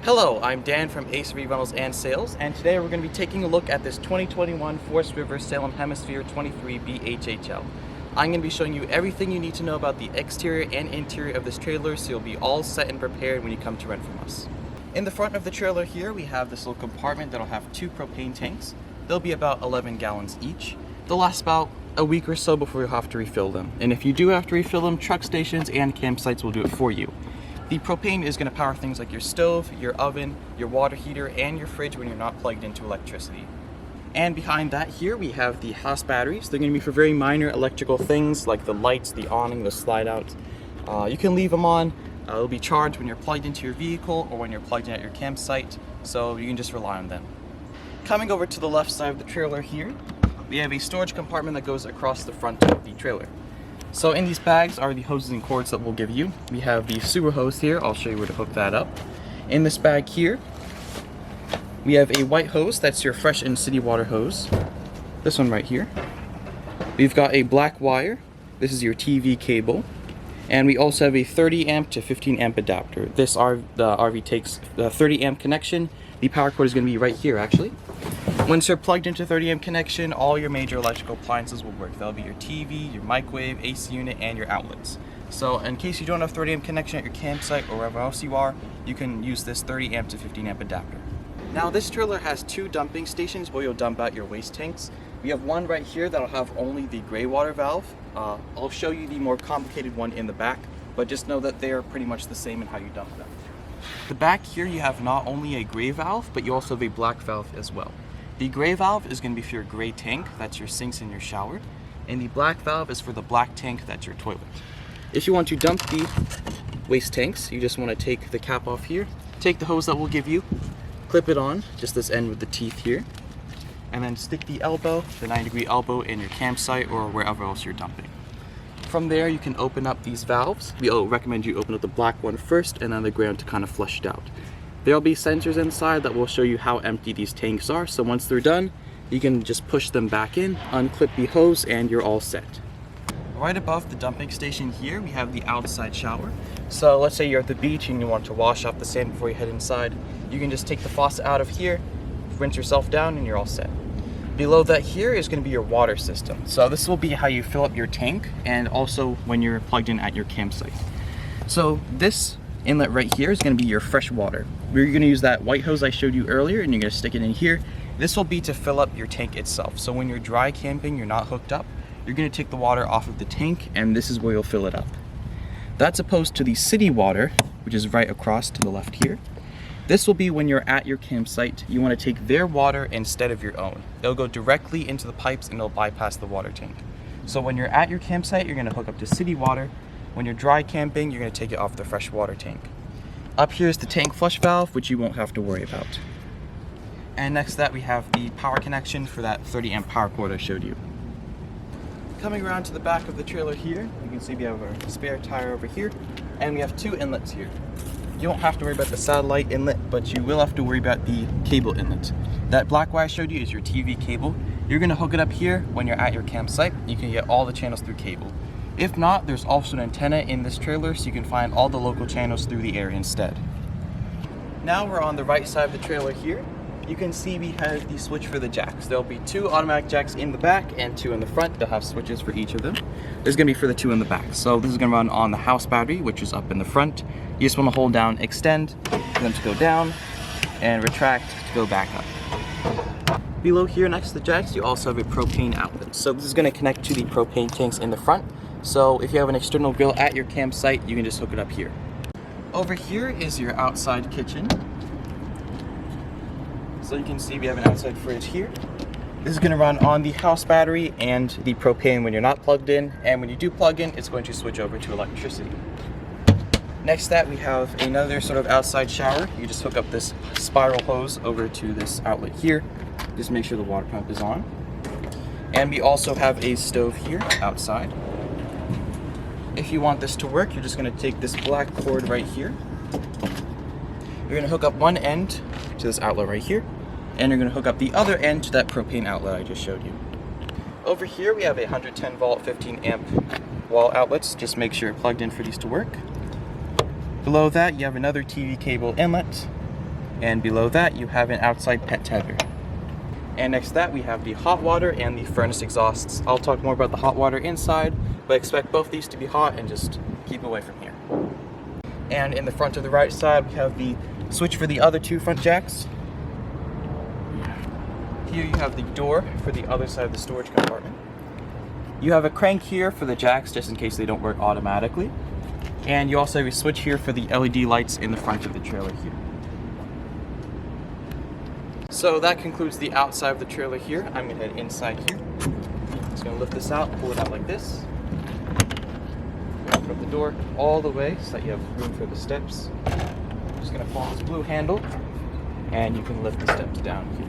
Hello, I'm Dan from Ace Rentals and Sales, and today we're going to be taking a look at this 2021 Forest River Salem Hemisphere 23 BHHL. I'm going to be showing you everything you need to know about the exterior and interior of this trailer, so you'll be all set and prepared when you come to rent from us. In the front of the trailer here, we have this little compartment that'll have 2 propane tanks. They'll be about 11 gallons each. They'll last about a week or so before you'll have to refill them. And if you do have to refill them, truck stations and campsites will do it for you. The propane is going to power things like your stove, your oven, your water heater, and your fridge when you're not plugged into electricity. And behind that here we have the house batteries. They're going to be for very minor electrical things like the lights, the awning, the slide outs. You can leave them on. They'll be charged when you're plugged into your vehicle or when you're plugged in at your campsite, so you can just rely on them. Coming over to the left side of the trailer here, we have a storage compartment that goes across the front of the trailer. So in these bags are the hoses and cords that we'll give you. We have the sewer hose here. I'll show you where to hook that up. In this bag here, we have a white hose. That's your fresh and city water hose. This one right here. We've got a black wire. This is your TV cable. And we also have a 30 amp to 15 amp adapter. The RV takes the 30 amp connection. The power cord is going to be right here actually. Once you're plugged into 30 amp connection, all your major electrical appliances will work. That'll be your TV, your microwave, AC unit, and your outlets. So in case you don't have 30 amp connection at your campsite or wherever else you are, you can use this 30 amp to 15 amp adapter. Now this trailer has 2 dumping stations where you'll dump out your waste tanks. We have one right here that'll have only the gray water valve. I'll show you the more complicated one in the back, but just know that they are pretty much the same in how you dump them. The back here you have not only a gray valve, but you also have a black valve as well. The gray valve is going to be for your gray tank, that's your sinks and your shower, and the black valve is for the black tank, that's your toilet. If you want to dump the waste tanks, you just want to take the cap off here, take the hose that we'll give you, clip it on, just this end with the teeth here, and then stick the elbow, the 90-degree elbow, in your campsite or wherever else you're dumping. From there you can open up these valves. We recommend you open up the black one first and then the gray one to kind of flush it out. There'll be sensors inside that will show you how empty these tanks are, so once they're done, you can just push them back in, unclip the hose, and you're all set. Right above the dumping station here, we have the outside shower. So let's say you're at the beach and you want to wash off the sand before you head inside. You can just take the faucet out of here, rinse yourself down, and you're all set. Below that here is going to be your water system. So this will be how you fill up your tank and also when you're plugged in at your campsite. So this inlet right here is going to be your fresh water. We're going to use that white hose I showed you earlier and you're going to stick it in here. This will be to fill up your tank itself. So when you're dry camping, you're not hooked up, you're going to take the water off of the tank and this is where you'll fill it up. That's opposed to the city water, which is right across to the left here. This will be when you're at your campsite, you want to take their water instead of your own. It'll go directly into the pipes and it'll bypass the water tank. So when you're at your campsite, you're going to hook up to city water. When you're dry camping, you're going to take it off the fresh water tank. Up here is the tank flush valve, which you won't have to worry about. And next to that we have the power connection for that 30 amp power cord I showed you. Coming around to the back of the trailer here, you can see we have our spare tire over here, and we have 2 inlets here. You don't have to worry about the satellite inlet, but you will have to worry about the cable inlet. That black wire I showed you is your TV cable. You're going to hook it up here when you're at your campsite. You can get all the channels through cable. If not, there's also an antenna in this trailer, so you can find all the local channels through the air instead. Now we're on the right side of the trailer here. You can see we have the switch for the jacks. There'll be 2 automatic jacks in the back and 2 in the front. They'll have switches for each of them. There's going to be for the 2 in the back. So this is going to run on the house battery, which is up in the front. You just want to hold down extend for them to go down and retract to go back up. Below here next to the jacks, you also have a propane outlet. So this is going to connect to the propane tanks in the front. So if you have an external grill at your campsite, you can just hook it up here. Over here is your outside kitchen. So you can see we have an outside fridge here. This is going to run on the house battery and the propane when you're not plugged in, and when you do plug in, it's going to switch over to electricity. Next to that we have another sort of outside shower. You just hook up this spiral hose over to this outlet here. Just make sure the water pump is on. And we also have a stove here outside. If you want this to work, you're just going to take this black cord right here. You're going to hook up one end to this outlet right here, and you're going to hook up the other end to that propane outlet I just showed you. Over here we have a 110 volt 15 amp wall outlets. Just make sure you're plugged in for these to work. Below that you have another TV cable inlet, And below that, you have an outside pet tether. And next to that, we have the hot water and the furnace exhausts. I'll talk more about the hot water inside, but expect both these to be hot and just keep away from here. And in the front of the right side, we have the switch for the other two front jacks. Here you have the door for the other side of the storage compartment. You have a crank here for the jacks, just in case they don't work automatically. And you also have a switch here for the LED lights in the front of the trailer here. So that concludes the outside of the trailer here. I'm gonna head inside here. Just gonna lift this out, pull it out like this. Open up the door all the way so that you have room for the steps. Just gonna pull this blue handle and you can lift the steps down here.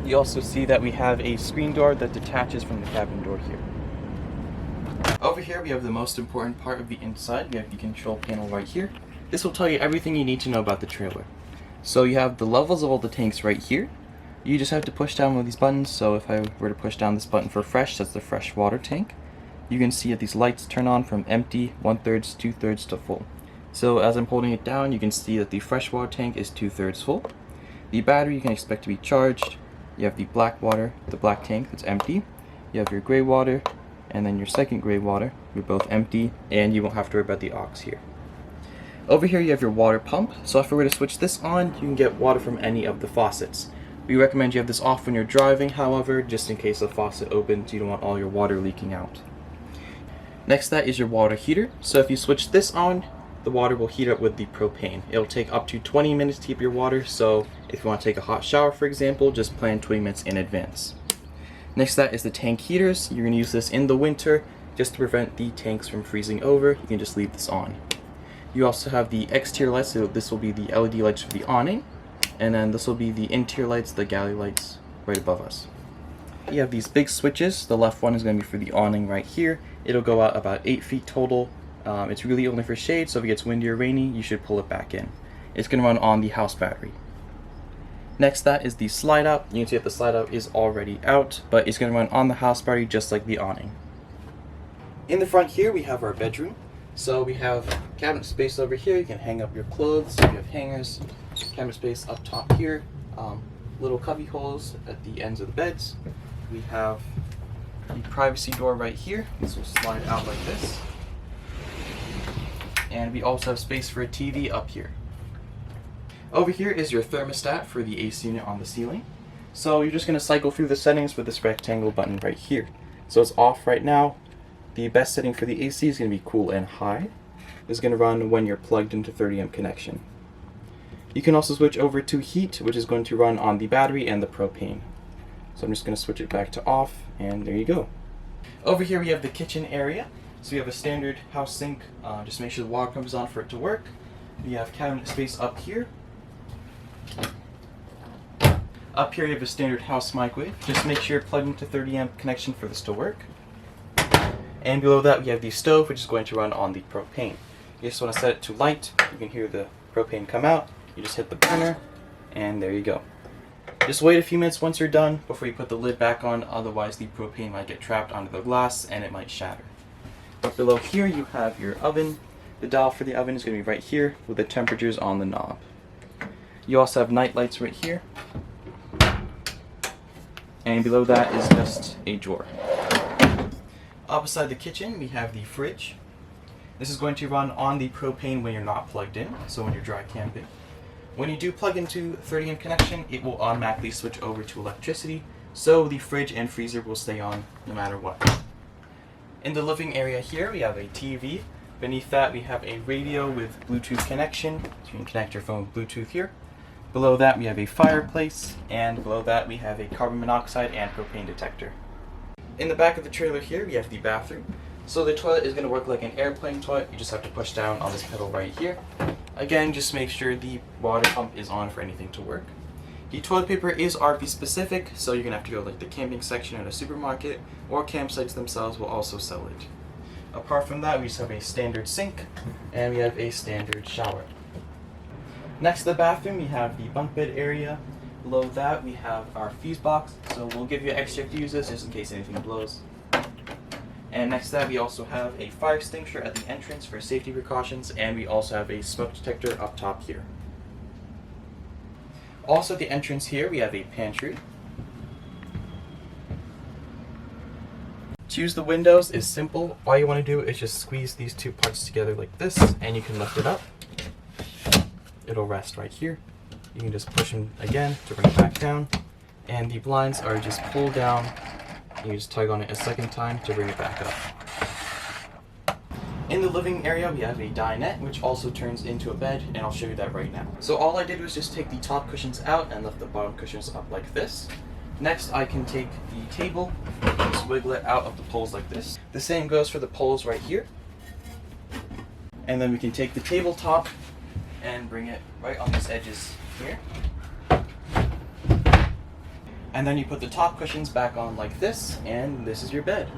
You also see that we have a screen door that detaches from the cabin door here. Over here we have the most important part of the inside. We have the control panel right here. This will tell you everything you need to know about the trailer. So you have the levels of all the tanks right here. You just have to push down one of these buttons. So if I were to push down this button for fresh, that's the fresh water tank. You can see that these lights turn on from empty, 1/3, 2/3 to full. So as I'm holding it down, you can see that the fresh water tank is 2/3 full. The battery you can expect to be charged. You have the black water, the black tank that's empty. You have your gray water, and then your second gray water. They're both empty, and you won't have to worry about the aux here. Over here you have your water pump, so if we were to switch this on, you can get water from any of the faucets. We recommend you have this off when you're driving, however, just in case the faucet opens, you don't want all your water leaking out. Next to that is your water heater, so if you switch this on, the water will heat up with the propane. It'll take up to 20 minutes to heat your water, so if you want to take a hot shower, for example, just plan 20 minutes in advance. Next to that is the tank heaters. You're going to use this in the winter just to prevent the tanks from freezing over. You can just leave this on. You also have the exterior lights, so this will be the LED lights for the awning, and then this will be the interior lights, the galley lights right above us. You have these big switches. The left one is going to be for the awning right here. It'll go out about 8 feet total. It's really only for shade, so if it gets windy or rainy, you should pull it back in. It's going to run on the house battery. Next to that is the slide out. You can see that the slide out is already out, but it's going to run on the house battery just like the awning. In the front here, we have our bedroom. So we have cabinet space over here. You can hang up your clothes. We have hangers. Cabinet space up top here. Little cubby holes at the ends of the beds. We have the privacy door right here. This will slide out like this. And we also have space for a TV up here. Over here is your thermostat for the AC unit on the ceiling. So you're just going to cycle through the settings with this rectangle button right here. So it's off right now. The best setting for the AC is going to be cool and high. This is going to run when you're plugged into 30 amp connection. You can also switch over to heat, which is going to run on the battery and the propane. So I'm just going to switch it back to off, and there you go. Over here we have the kitchen area. So we have a standard house sink. Just make sure the water pump is on for it to work. We have cabinet space up here. Up here you have a standard house microwave. Just make sure you're plugged into 30 amp connection for this to work. And below that we have the stove, which is going to run on the propane. You just want to set it to light. You can hear the propane come out. You just hit the burner, and there you go. Just wait a few minutes once you're done before you put the lid back on, otherwise the propane might get trapped under the glass and it might shatter. But below here you have your oven. The dial for the oven is going to be right here with the temperatures on the knob. You also have night lights right here. And below that is just a drawer. Up beside the kitchen we have the fridge. This is going to run on the propane when you're not plugged in, so when you're dry camping. When you do plug into 30 amp connection, it will automatically switch over to electricity, so the fridge and freezer will stay on no matter what. In the living area here we have a TV. Beneath that we have a radio with Bluetooth connection, so you can connect your phone with Bluetooth here. Below that we have a fireplace, and below that we have a carbon monoxide and propane detector. In the back of the trailer here we have the bathroom. So the toilet is going to work like an airplane toilet. You just have to push down on this pedal right here. Again, just make sure the water pump is on for anything to work. The toilet paper is RV specific, so you're going to have to go like the camping section at a supermarket, or campsites themselves will also sell it. Apart from that, we just have a standard sink, and we have a standard shower. Next to the bathroom, we have the bunk bed area. Below that, we have our fuse box, so we'll give you extra to use this just in case anything blows. And next to that, we also have a fire extinguisher at the entrance for safety precautions, and we also have a smoke detector up top here. Also at the entrance here, we have a pantry. To use the windows is simple. All you want to do is just squeeze these two parts together like this, and you can lift it up. It'll rest right here. You can just push them again to bring it back down. And the blinds are just pulled down. You just tug on it a second time to bring it back up. In the living area, we have a dinette, which also turns into a bed, and I'll show you that right now. So all I did was just take the top cushions out and lift the bottom cushions up like this. Next, I can take the table, just wiggle it out of the poles like this. The same goes for the poles right here. And then we can take the tabletop and bring it right on these edges here. And then you put the top cushions back on like this, and this is your bed.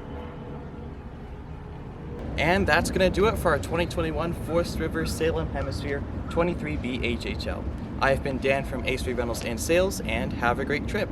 And that's going to do it for our 2021 Forest River Salem Hemisphere 23B HHL. I have been Dan from Ace Rentals and Sales, and have a great trip.